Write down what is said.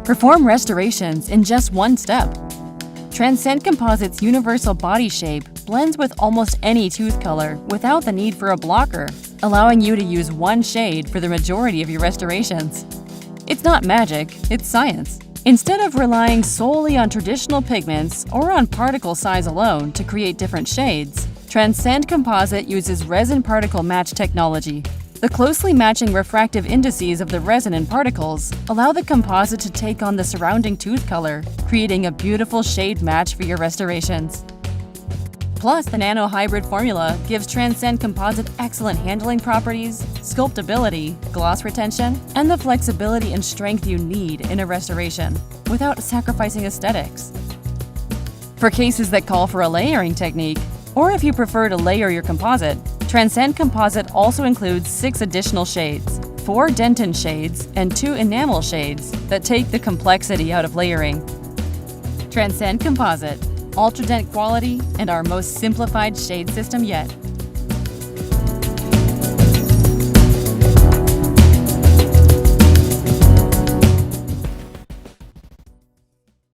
Perform restorations in just one step. Transcend Composite's universal body shape blends with almost any tooth color without the need for a blocker, allowing you to use one shade for the majority of your restorations. It's not magic, it's science. Instead of relying solely on traditional pigments or on particle size alone to create different shades, Transcend Composite uses resin particle match technology. The closely matching refractive indices of the resin and particles allow the composite to take on the surrounding tooth color, creating a beautiful shade match for your restorations. Plus, the nano-hybrid formula gives Transcend Composite excellent handling properties, sculptability, gloss retention, and the flexibility and strength you need in a restoration without sacrificing aesthetics. For cases that call for a layering technique, or if you prefer to layer your composite, Transcend Composite also includes 6 additional shades, 4 dentin shades, and 2 enamel shades that take the complexity out of layering. Transcend Composite, ultra-dent quality, and our most simplified shade system yet.